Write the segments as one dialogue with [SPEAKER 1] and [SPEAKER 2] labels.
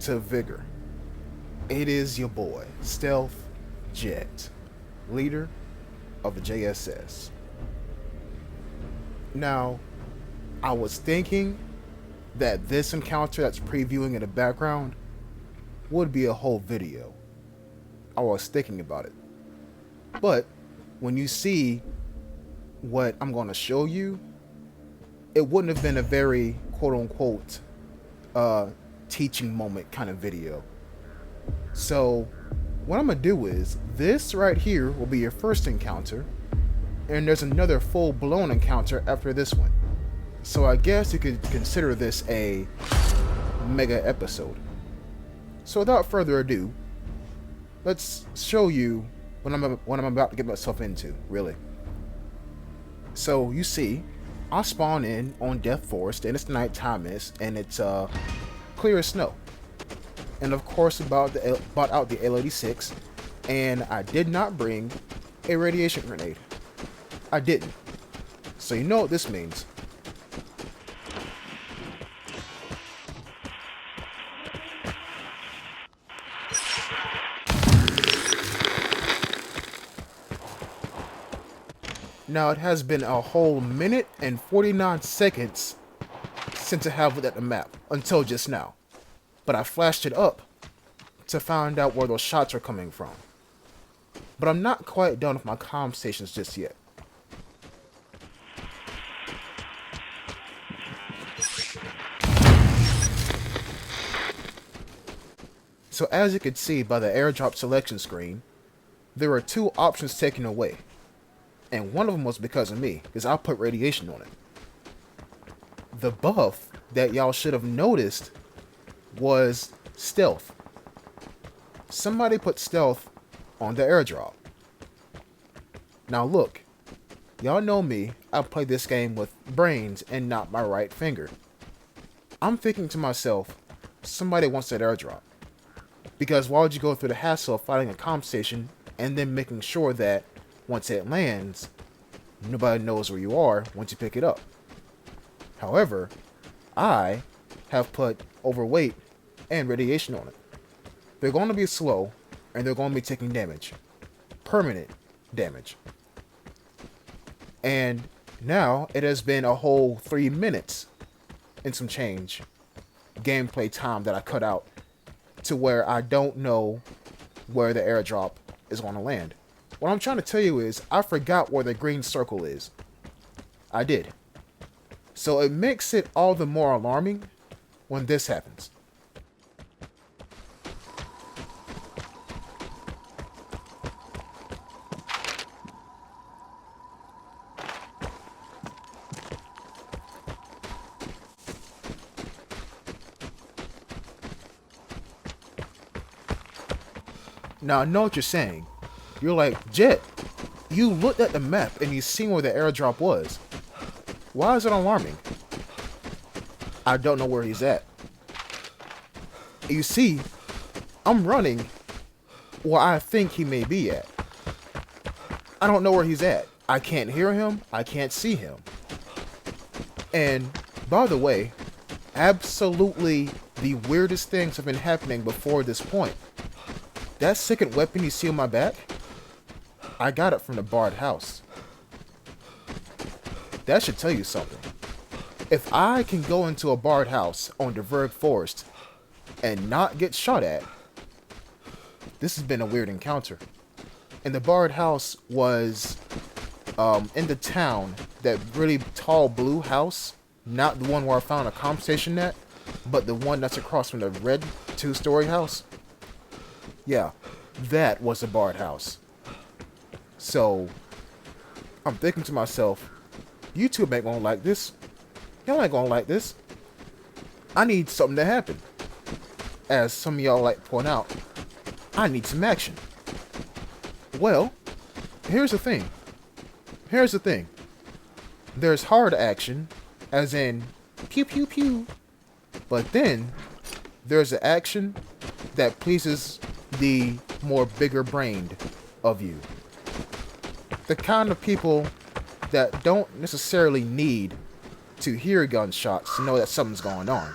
[SPEAKER 1] to Vigor. It is your boy, Stealth Jet, leader of the JSS. Now, I was thinking that this encounter that's previewing in the background would be a whole video. I was thinking about it. But when you see what I'm going to show you, it wouldn't have been a very quote unquote teaching moment kind of video. So what I'm going to do is this right here will be your first encounter, and there's another full-blown encounter after this one. So I guess you could consider this a mega episode. So without further ado, let's show you what I'm about to get myself into, really. So you see, I spawn in on Death Forest, and it's nighttime, and it's clear as snow. And of course, bought out the L86, and I did not bring a radiation grenade. I didn't. So you know what this means. Now it has been a whole minute and 49 seconds since I have looked at the map, until just now. But I flashed it up to find out where those shots are coming from. But I'm not quite done with my comm stations just yet. So as you can see by the airdrop selection screen, there are two options taken away. And one of them was because of me, because I put radiation on it. The buff that y'all should have noticed was stealth. Somebody put stealth on the airdrop. Now look, y'all know me, I play this game with brains and not my right finger. I'm thinking to myself, somebody wants that airdrop. Because why would you go through the hassle of finding a comm station and then making sure that once it lands, nobody knows where you are once you pick it up? However, I have put overweight and radiation on it. They're going to be slow, and they're going to be taking damage. Permanent damage. And now it has been a whole 3 minutes and some change gameplay time that I cut out to where I don't know where the airdrop is going to land. What I'm trying to tell you is, I forgot where the green circle is. I did. So it makes it all the more alarming when this happens. Now I know what you're saying. You're like, Jet, you looked at the map and you seen where the airdrop was. Why is it alarming? I don't know where he's at. You see, I'm running where I think he may be at. I don't know where he's at. I can't hear him. I can't see him. And by the way, absolutely the weirdest things have been happening before this point. That second weapon you see on my back, I got it from the barred house. That should tell you something. If I can go into a barred house on Diverg Forest and not get shot at, this has been a weird encounter. And the barred house was in the town, that really tall blue house, not the one where I found a comm station at, but the one that's across from the red 2-story house. Yeah, that was a barred house. So, I'm thinking to myself, YouTube ain't gonna like this. Y'all ain't gonna like this. I need something to happen. As some of y'all like to point out, I need some action. Well, here's the thing. There's hard action, as in pew pew pew. But then, there's the action that pleases the more bigger-brained of you. The kind of people that don't necessarily need to hear gunshots to know that something's going on.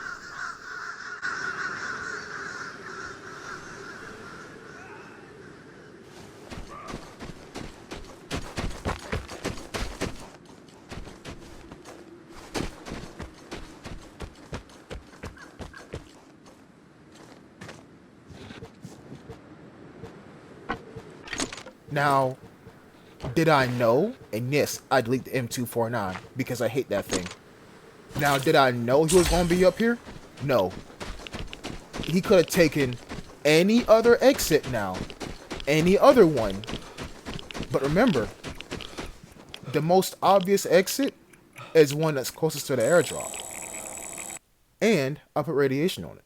[SPEAKER 1] Now, did I know? And yes, I delete the M249 because I hate that thing. Now, did I know he was going to be up here? No. He could have taken any other exit now. Any other one. But remember, the most obvious exit is one that's closest to the airdrop. And I put radiation on it.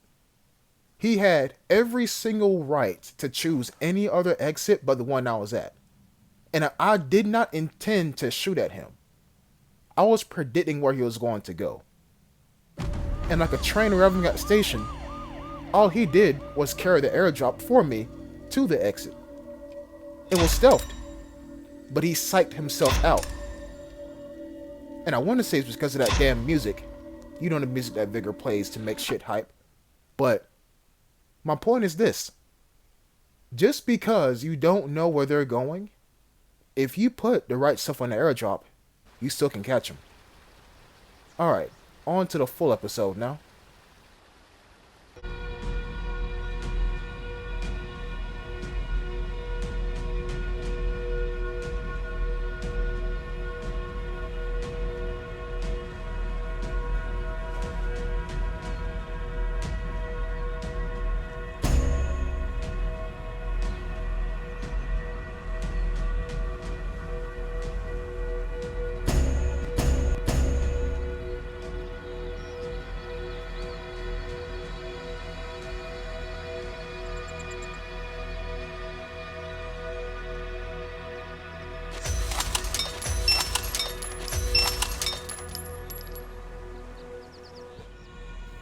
[SPEAKER 1] He had every single right to choose any other exit but the one I was at. And I did not intend to shoot at him. I was predicting where he was going to go. And like a train arriving at the station, all he did was carry the airdrop for me to the exit. It was stealthed, but he psyched himself out. And I want to say it's because of that damn music. You know the music that Vigor plays to make shit hype. But my point is this. Just because you don't know where they're going, if you put the right stuff on the airdrop, you still can catch them. Alright, on to the full episode now.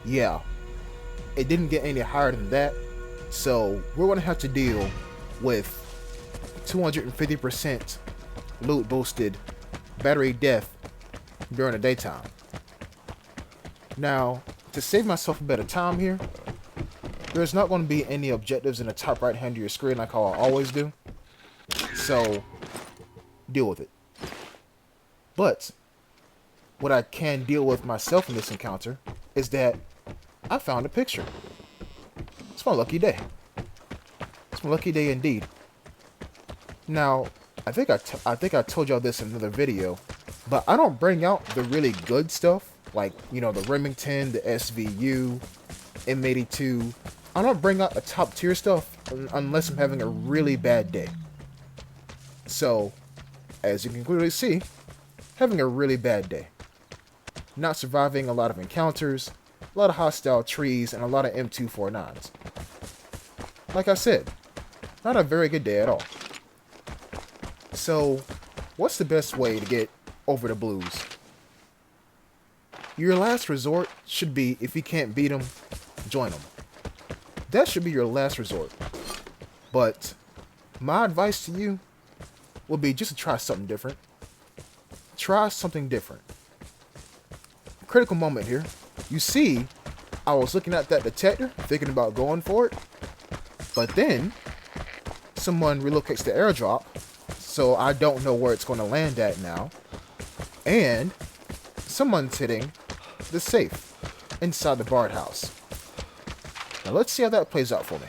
[SPEAKER 1] Yeah, it didn't get any higher than that, so we're going to have to deal with 250% loot boosted battery death during the daytime. Now, to save myself a bit of time here, there's not going to be any objectives in the top right hand of your screen like how I always do, so deal with it. But what I can deal with myself in this encounter is that I found a picture. It's my lucky day. It's my lucky day indeed. Now, I think I told y'all this in another video, but I don't bring out the really good stuff, like, you know, the Remington, the SVU, M82. I don't bring out the top tier stuff unless I'm having a really bad day. So, as you can clearly see, having a really bad day. Not surviving a lot of encounters, a lot of hostile trees, and a lot of M249s. Like I said, not a very good day at all. So, what's the best way to get over the blues? Your last resort should be, if you can't beat them, join them. That should be your last resort. But my advice to you would be just to try something different. Try something different. Critical moment here. You see, I was looking at that detector, thinking about going for it, but then someone relocates the airdrop, so I don't know where it's going to land at now, and someone's hitting the safe inside the Bard house. Now let's see how that plays out for me.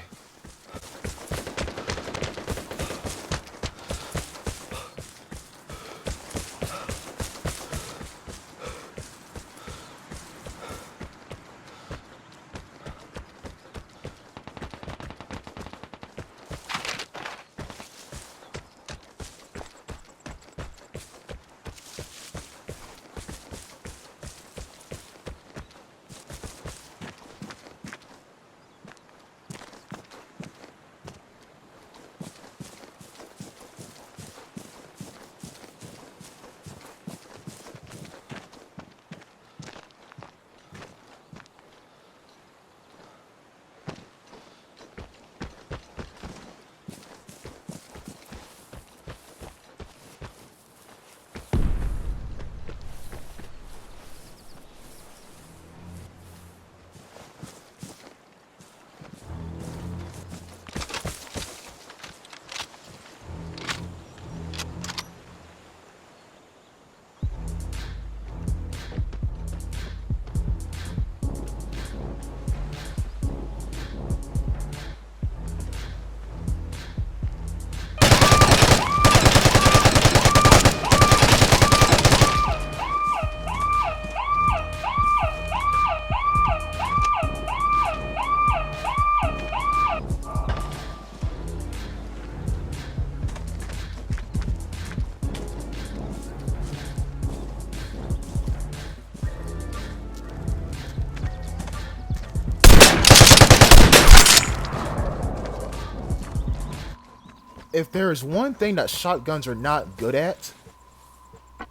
[SPEAKER 1] if there is one thing that shotguns are not good at,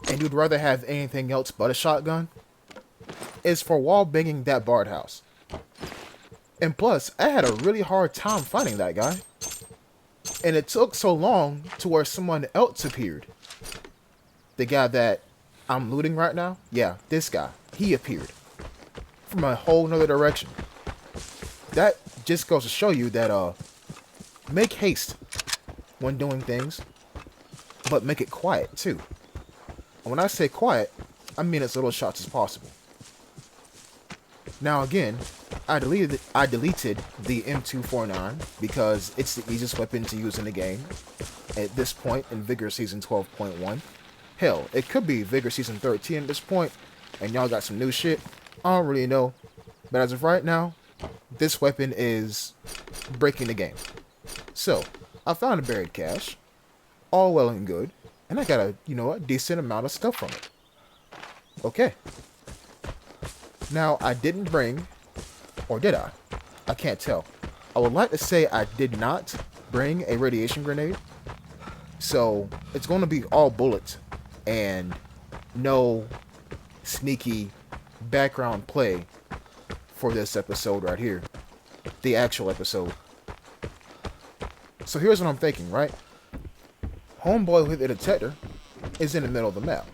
[SPEAKER 1] and you'd rather have anything else but a shotgun, is for wall banging that barred house. And plus, I had a really hard time finding that guy. And it took so long to where someone else appeared. The guy that I'm looting right now, yeah, this guy, he appeared from a whole nother direction. That just goes to show you that make haste when doing things, but make it quiet too. And when I say quiet, I mean as little shots as possible. Now again, I deleted the M249 because it's the easiest weapon to use in the game at this point in Vigor Season 12.1. Hell, it could be Vigor Season 13 at this point, and y'all got some new shit. I don't really know, but as of right now, this weapon is breaking the game. So, I found a buried cache, all well and good, and I got a decent amount of stuff from it. Okay. Now, I didn't bring, or did I? I can't tell. I would like to say I did not bring a radiation grenade. So, it's going to be all bullets and no sneaky background play for this episode right here. The actual episode. So here's what I'm thinking, right? Homeboy with the detector is in the middle of the map.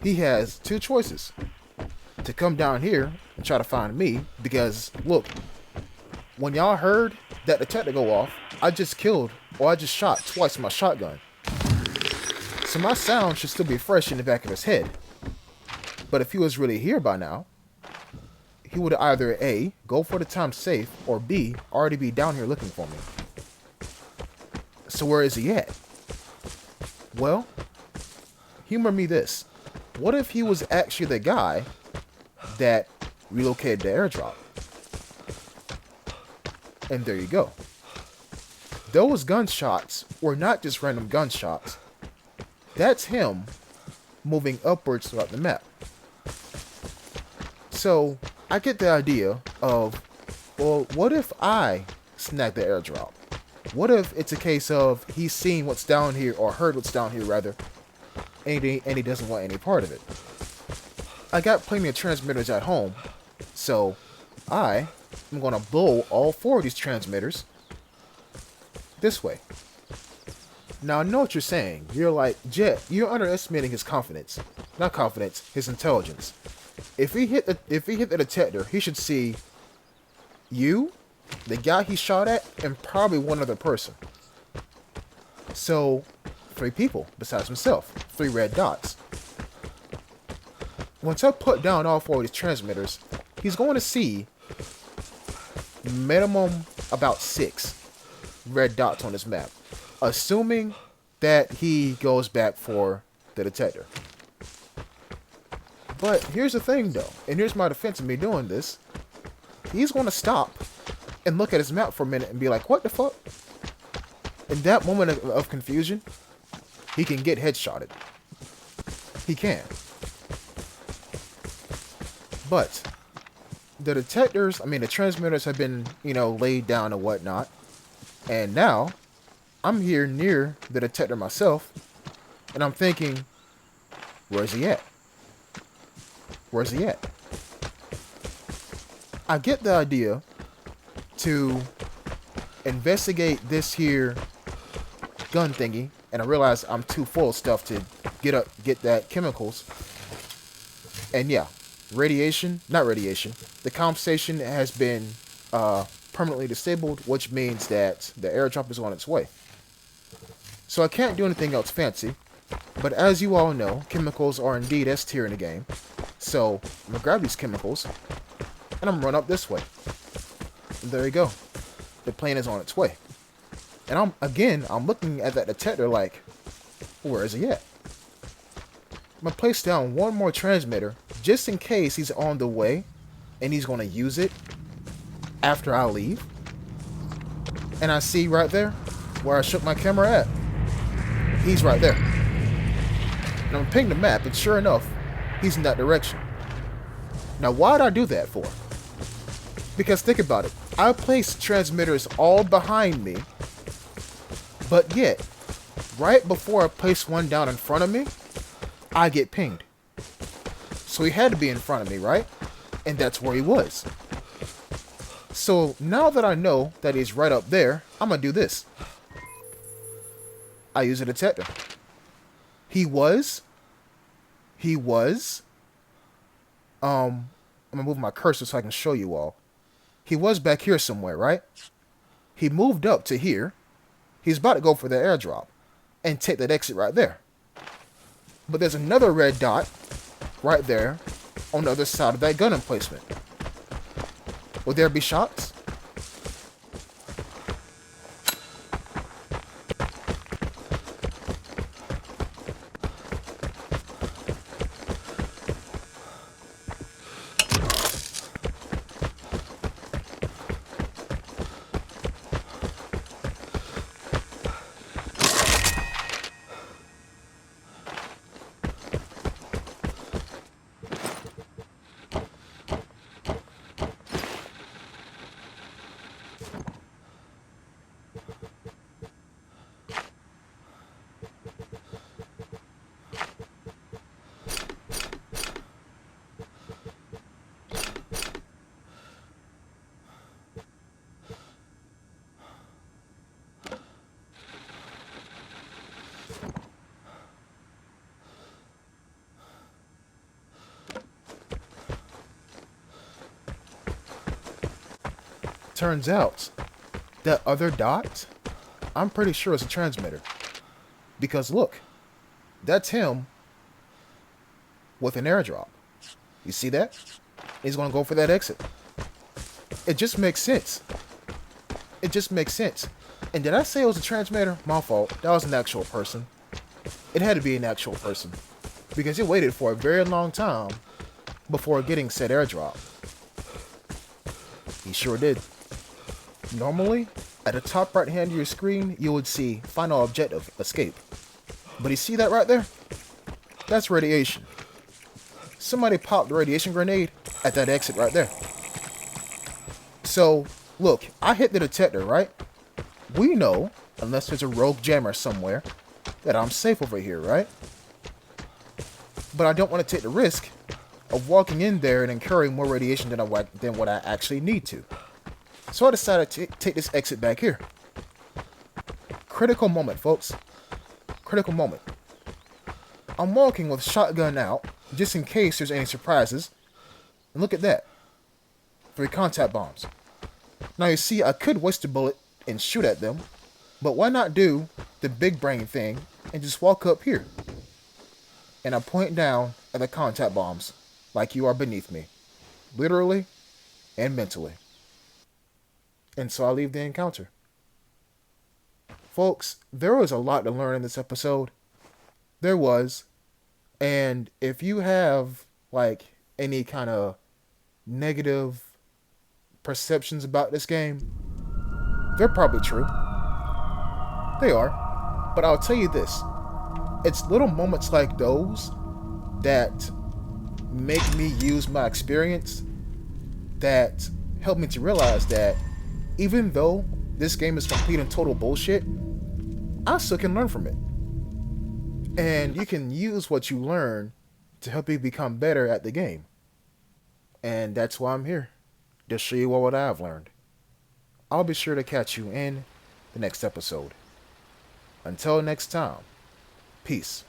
[SPEAKER 1] He has two choices. To come down here and try to find me, because look, when y'all heard that detector go off, I just shot twice with my shotgun. So my sound should still be fresh in the back of his head. But if he was really here by now, he would either A, go for the time safe, or B, already be down here looking for me. So where is he at? Well, humor me this. What if he was actually the guy that relocated the airdrop? And there you go. Those gunshots were not just random gunshots. That's him moving upwards throughout the map. So, I get the idea of, well, what if I snag the airdrop? What if it's a case of he's seen what's down here, or heard what's down here rather, and he doesn't want any part of it? I got plenty of transmitters at home, so I am going to blow all 4 of these transmitters this way. Now I know what you're saying. You're like, Jet, you're underestimating his confidence. Not confidence, his intelligence. If he hit the detector, he should see you, the guy he shot at, and probably one other person. So 3 people besides himself. 3 red dots. Once I put down all 4 of these transmitters, he's going to see minimum about 6 red dots on his map, assuming that he goes back for the detector. But here's the thing though, and here's my defense of me doing this. He's going to stop and look at his map for a minute and be like, what the fuck? In that moment of confusion, he can get headshotted. He can. But the the transmitters have been, laid down and whatnot. And now, I'm here near the detector myself, and I'm thinking, where's he at? Where's he at? I get the idea to investigate this here gun thingy, and I realize I'm too full of stuff to get that chemicals. And yeah, not radiation. The compensation has been permanently disabled, which means that the airdrop is on its way. So I can't do anything else fancy, but as you all know, chemicals are indeed S tier in the game. So I'm gonna grab these chemicals, and I'm gonna run up this way. And there you go. The plane is on its way. And I'm looking at that detector like, where is he at? I'm gonna place down 1 more transmitter just in case he's on the way and he's gonna use it after I leave. And I see right there where I shook my camera at. He's right there. And I'm ping the map, and sure enough, he's in that direction. Now, why did I do that for? Because think about it. I placed transmitters all behind me But yet, right before I place one down in front of me, I get pinged. So he had to be in front of me, right? And that's where he was. So now that I know that he's right up there, I'm going to do this. I use a detector. He was, I'm going to move my cursor so I can show you all. He was back here somewhere, right? He moved up to here. He's about to go for the airdrop and take that exit right there. But there's another red dot right there on the other side of that gun emplacement. Will there be shots? Turns out, that other dot, I'm pretty sure it's a transmitter. Because look, that's him with an airdrop. You see that? He's going to go for that exit. It just makes sense. It just makes sense. And did I say it was a transmitter? My fault. That was an actual person. It had to be an actual person. Because he waited for a very long time before getting said airdrop. He sure did. Normally, at the top right hand of your screen, you would see final objective, escape. But you see that right there? That's radiation. Somebody popped the radiation grenade at that exit right there. So, look, I hit the detector, right? We know, unless there's a rogue jammer somewhere, that I'm safe over here, right? But I don't want to take the risk of walking in there and incurring more radiation than what I actually need to. So I decided to take this exit back here. Critical moment, folks. Critical moment. I'm walking with shotgun out, just in case there's any surprises. And look at that. 3 contact bombs. Now you see, I could waste a bullet and shoot at them, but why not do the big brain thing and just walk up here? And I point down at the contact bombs like you are beneath me. Literally and mentally. And so I leave the encounter. Folks, there was a lot to learn in this episode. There was. And if you have, like, any kind of negative perceptions about this game, they're probably true. They are. But I'll tell you this. It's little moments like those that make me use my experience that help me to realize that even though this game is complete and total bullshit, I still can learn from it. And you can use what you learn to help you become better at the game. And that's why I'm here, to show you what I've learned. I'll be sure to catch you in the next episode. Until next time, peace.